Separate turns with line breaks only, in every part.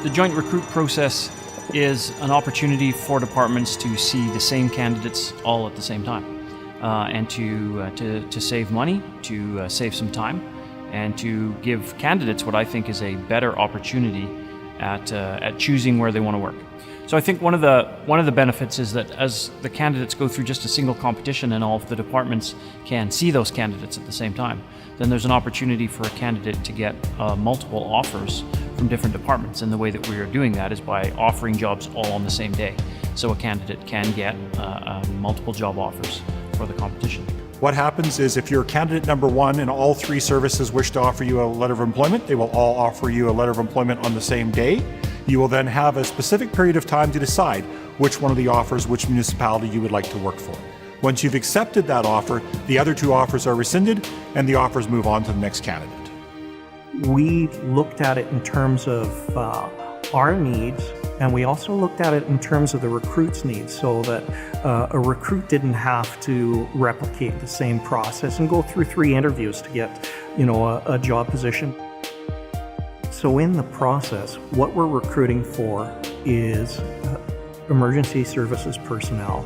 The joint recruit process is an opportunity for departments to see the same candidates all at the same time, and to save money, to save some time, and to give candidates what I think is a better opportunity at choosing where they want to work. So I think one of the benefits is that as the candidates go through just a single competition and all of the departments can see those candidates at the same time, then there's an opportunity for a candidate to get multiple offers from different departments. And the way that we are doing that is by offering jobs all on the same day. So a candidate can get multiple job offers for the competition.
What happens is if you're candidate number one and all three services wish to offer you a letter of employment, they will all offer you a letter of employment on the same day. You will then have a specific period of time to decide which one of the offers, which municipality you would like to work for. Once you've accepted that offer, the other two offers are rescinded and the offers move on to the next candidate.
We looked at it in terms of our needs, and we also looked at it in terms of the recruit's needs, so that a recruit didn't have to replicate the same process and go through 3 interviews to get, a job position. So in the process, what we're recruiting for is emergency services personnel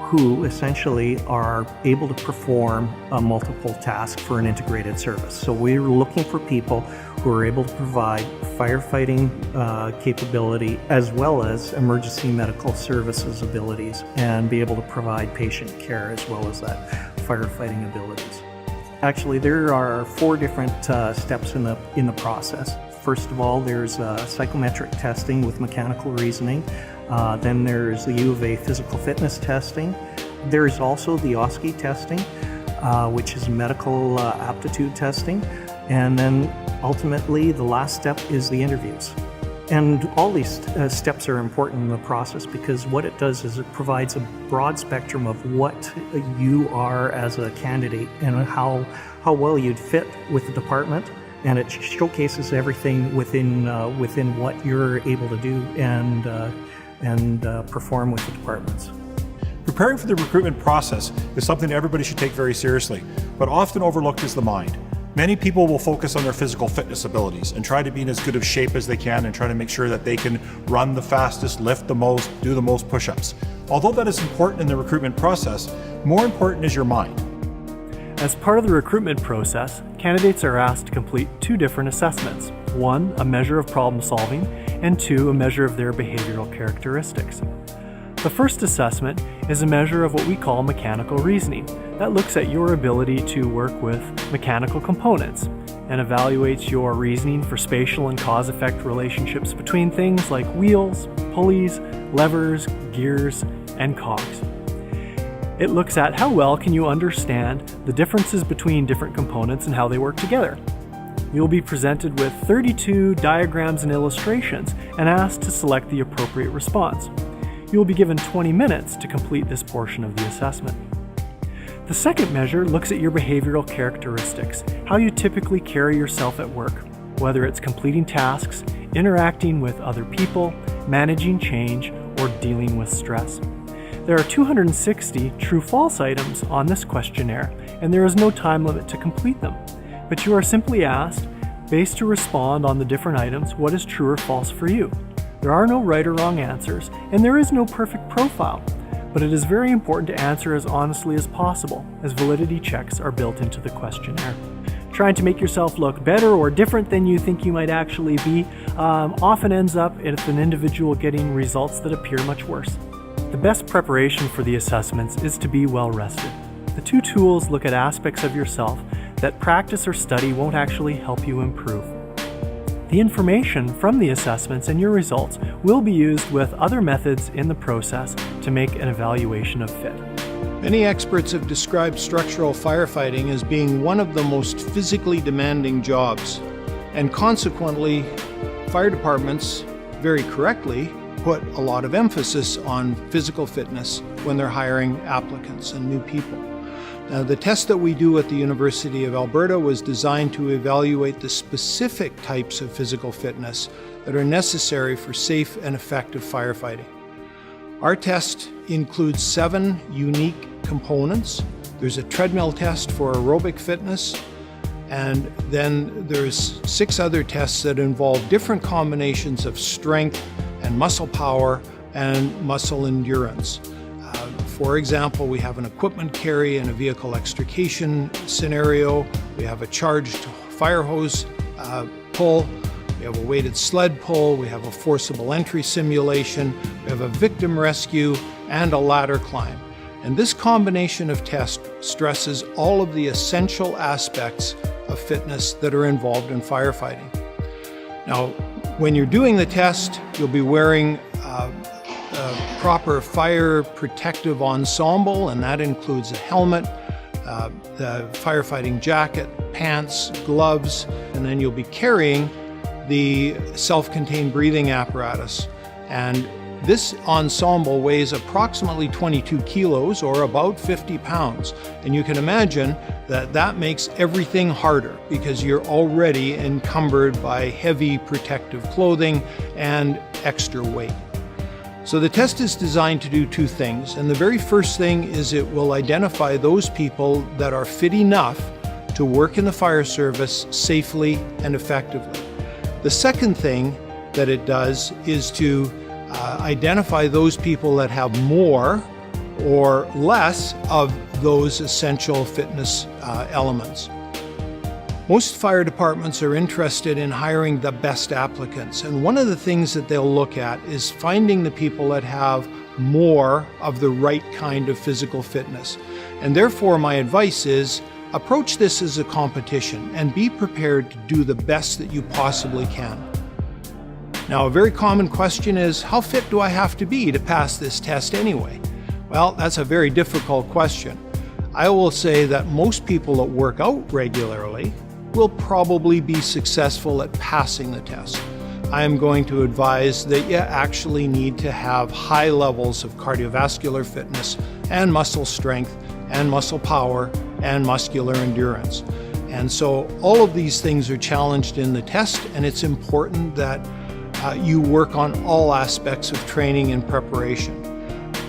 who essentially are able to perform multiple tasks for an integrated service. So we're looking for people who are able to provide firefighting capability as well as emergency medical services abilities, and be able to provide patient care as well as that firefighting abilities. Actually, there are 4 different steps in the process. First of all, there's psychometric testing with mechanical reasoning. Then there's the U of A physical fitness testing. There's also the Oskie testing, which is medical aptitude testing. And then ultimately, the last step is the interviews. And all these steps are important in the process, because what it does is it provides a broad spectrum of what you are as a candidate and how well you'd fit with the department. And it showcases everything within what you're able to do and perform with the departments.
Preparing for the recruitment process is something everybody should take very seriously, but often overlooked is the mind. Many people will focus on their physical fitness abilities and try to be in as good of shape as they can and try to make sure that they can run the fastest, lift the most, do the most push-ups. Although that is important in the recruitment process, more important is your mind.
As part of the recruitment process, candidates are asked to complete 2 different assessments. 1, a measure of problem solving, and 2, a measure of their behavioral characteristics. The first assessment is a measure of what we call mechanical reasoning. That looks at your ability to work with mechanical components and evaluates your reasoning for spatial and cause-effect relationships between things like wheels, pulleys, levers, gears, and cogs. It looks at how well can you understand the differences between different components and how they work together. You'll be presented with 32 diagrams and illustrations and asked to select the appropriate response. You will be given 20 minutes to complete this portion of the assessment. The second measure looks at your behavioral characteristics, how you typically carry yourself at work, whether it's completing tasks, interacting with other people, managing change, or dealing with stress. There are 260 true-false items on this questionnaire, and there is no time limit to complete them. But you are simply asked, based to respond on the different items, what is true or false for you. There are no right or wrong answers, and there is no perfect profile. But it is very important to answer as honestly as possible, as validity checks are built into the questionnaire. Trying to make yourself look better or different than you think you might actually be often ends up with an individual getting results that appear much worse. The best preparation for the assessments is to be well rested. The 2 tools look at aspects of yourself that practice or study won't actually help you improve. The information from the assessments and your results will be used with other methods in the process to make an evaluation of fit.
Many experts have described structural firefighting as being one of the most physically demanding jobs, and consequently, fire departments, very correctly, put a lot of emphasis on physical fitness when they're hiring applicants and new people. Now, the test that we do at the University of Alberta was designed to evaluate the specific types of physical fitness that are necessary for safe and effective firefighting. Our test includes 7 unique components. There's a treadmill test for aerobic fitness, And then there's 6 other tests that involve different combinations of strength and muscle power and muscle endurance. For example, we have an equipment carry and a vehicle extrication scenario. We have a charged fire hose pull. We have a weighted sled pull. We have a forcible entry simulation. We have a victim rescue and a ladder climb. And this combination of tests stresses all of the essential aspects of fitness that are involved in firefighting. Now, when you're doing the test, you'll be wearing a proper fire protective ensemble, and that includes a helmet, the firefighting jacket, pants, gloves, and then you'll be carrying the self-contained breathing apparatus. And this ensemble weighs approximately 22 kilos or about 50 pounds. And you can imagine that that makes everything harder because you're already encumbered by heavy protective clothing and extra weight. So the test is designed to do 2 things. And the very first thing is it will identify those people that are fit enough to work in the fire service safely and effectively. The second thing that it does is to identify those people that have more or less of those essential fitness elements. Most fire departments are interested in hiring the best applicants, and one of the things that they'll look at is finding the people that have more of the right kind of physical fitness. And therefore, my advice is approach this as a competition and be prepared to do the best that you possibly can. Now, a very common question is, how fit do I have to be to pass this test anyway? Well, that's a very difficult question. I will say that most people that work out regularly will probably be successful at passing the test. I am going to advise that you actually need to have high levels of cardiovascular fitness and muscle strength and muscle power and muscular endurance. And so all of these things are challenged in the test, and it's important that you work on all aspects of training and preparation.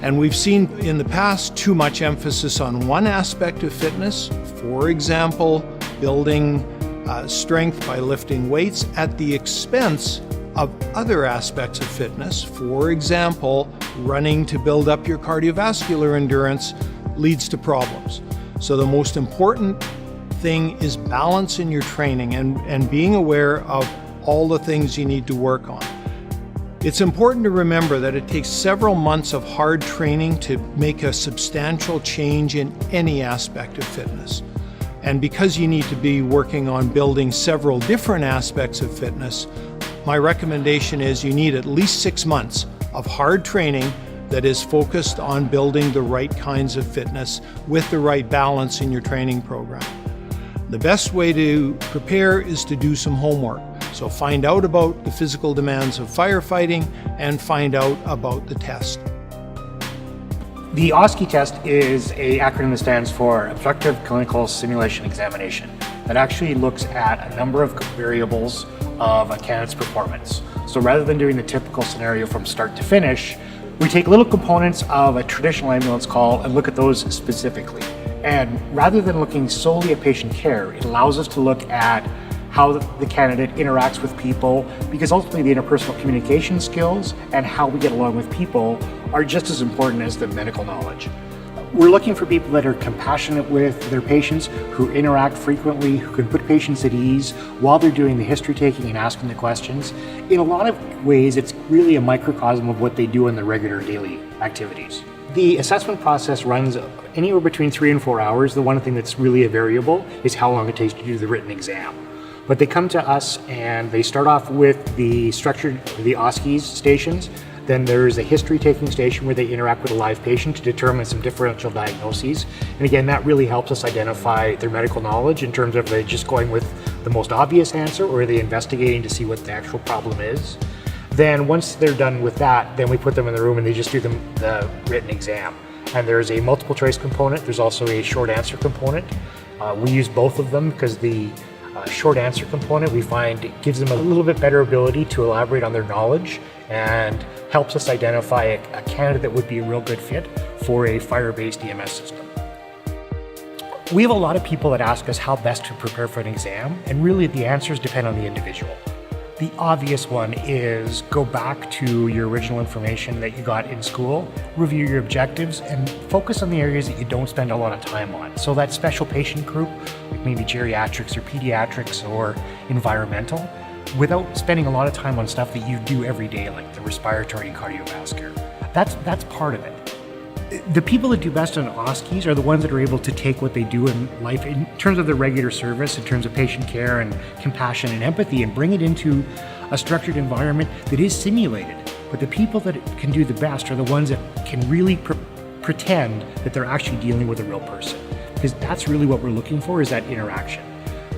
And we've seen in the past too much emphasis on one aspect of fitness, for example, building strength by lifting weights at the expense of other aspects of fitness. For example, running to build up your cardiovascular endurance leads to problems. So the most important thing is balance in your training and being aware of all the things you need to work on. It's important to remember that it takes several months of hard training to make a substantial change in any aspect of fitness. And because you need to be working on building several different aspects of fitness, my recommendation is you need at least 6 months of hard training that is focused on building the right kinds of fitness with the right balance in your training program. The best way to prepare is to do some homework. So find out about the physical demands of firefighting and find out about the test.
The Oskie Test is an acronym that stands for Objective Clinical Simulation Examination that actually looks at a number of variables of a candidate's performance. So rather than doing the typical scenario from start to finish, we take little components of a traditional ambulance call and look at those specifically. And rather than looking solely at patient care, it allows us to look at how the candidate interacts with people, because ultimately the interpersonal communication skills and how we get along with people are just as important as the medical knowledge. We're looking for people that are compassionate with their patients, who interact frequently, who can put patients at ease while they're doing the history taking and asking the questions. In a lot of ways, it's really a microcosm of what they do in their regular daily activities. The assessment process runs anywhere between 3 and 4 hours. The one thing that's really a variable is how long it takes to do the written exam. But they come to us and they start off with the Oskies stations. Then there's a history taking station where they interact with a live patient to determine some differential diagnoses. And again, that really helps us identify their medical knowledge in terms of are they just going with the most obvious answer, or are they investigating to see what the actual problem is. Then once they're done with that, then we put them in the room and they just do the written exam. And there's a multiple choice component. There's also a short answer component. We use both of them because the short answer component we find gives them a little bit better ability to elaborate on their knowledge and helps us identify a candidate that would be a real good fit for a fire-based EMS system. We have a lot of people that ask us how best to prepare for an exam, and really the answers depend on the individual. The obvious one is go back to your original information that you got in school, review your objectives, and focus on the areas that you don't spend a lot of time on. So that special patient group, like maybe geriatrics or pediatrics or environmental, without spending a lot of time on stuff that you do every day, like the respiratory and cardiovascular. That's part of it. The people that do best on Oskies are the ones that are able to take what they do in life in terms of their regular service, in terms of patient care and compassion and empathy, and bring it into a structured environment that is simulated. But the people that can do the best are the ones that can really pretend that they're actually dealing with a real person. Because that's really what we're looking for, is that interaction.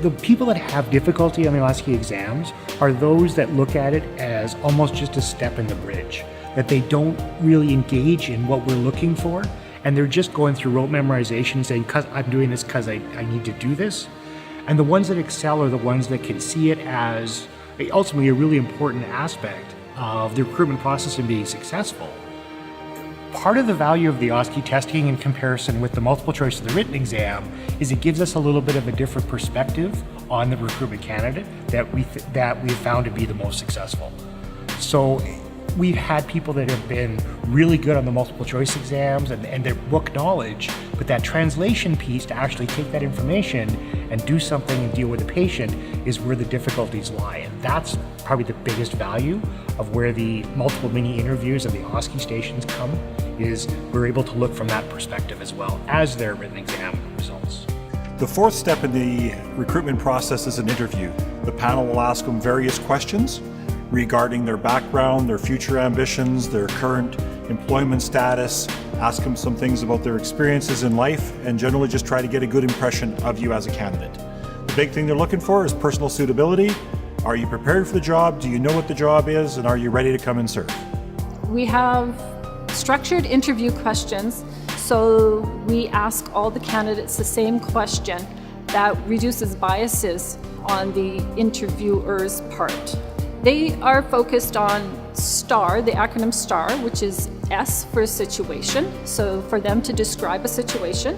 The people that have difficulty on the Oskie exams are those that look at it as almost just a step in the bridge, that they don't really engage in what we're looking for, and they're just going through rote memorization saying, I'm doing this because I need to do this. And the ones that excel are the ones that can see it as ultimately a really important aspect of the recruitment process and being successful. Part of the value of the Oskie testing in comparison with the multiple choice of the written exam is it gives us a little bit of a different perspective on the recruitment candidate that we've found to be the most successful. So we've had people that have been really good on the multiple choice exams and their book knowledge, but that translation piece to actually take that information and do something and deal with the patient is where the difficulties lie. And that's probably the biggest value of where the multiple mini interviews of the Oskie stations come, is we're able to look from that perspective as well as their written exam results.
The fourth step in the recruitment process is an interview. The panel will ask them various questions regarding their background, their future ambitions, their current employment status, ask them some things about their experiences in life, and generally just try to get a good impression of you as a candidate. The big thing they're looking for is personal suitability. Are you prepared for the job? Do you know what the job is? And are you ready to come and serve?
We have structured interview questions, so we ask all the candidates the same question. That reduces biases on the interviewer's part. They are focused on STAR, the acronym STAR, which is S for situation, so for them to describe a situation.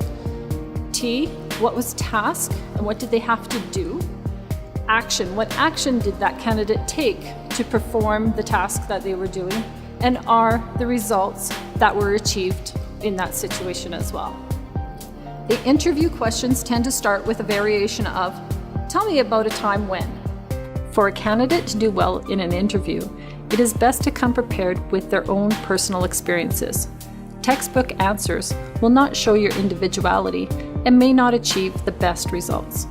T, what was task and what did they have to do? Action, what action did that candidate take to perform the task that they were doing? And R, the results that were achieved in that situation as well. The interview questions tend to start with a variation of, tell me about a time when. For a candidate to do well in an interview, it is best to come prepared with their own personal experiences. Textbook answers will not show your individuality and may not achieve the best results.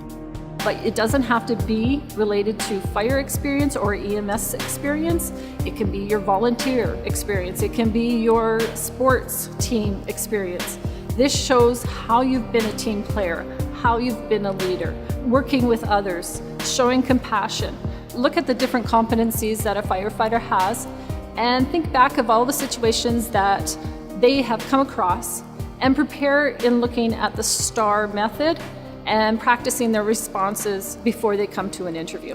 But it doesn't have to be related to fire experience or EMS experience. It can be your volunteer experience. It can be your sports team experience. This shows how you've been a team player, how you've been a leader, working with others, showing compassion. Look at the different competencies that a firefighter has and think back of all the situations that they have come across and prepare in looking at the STAR method and practicing their responses before they come to an interview.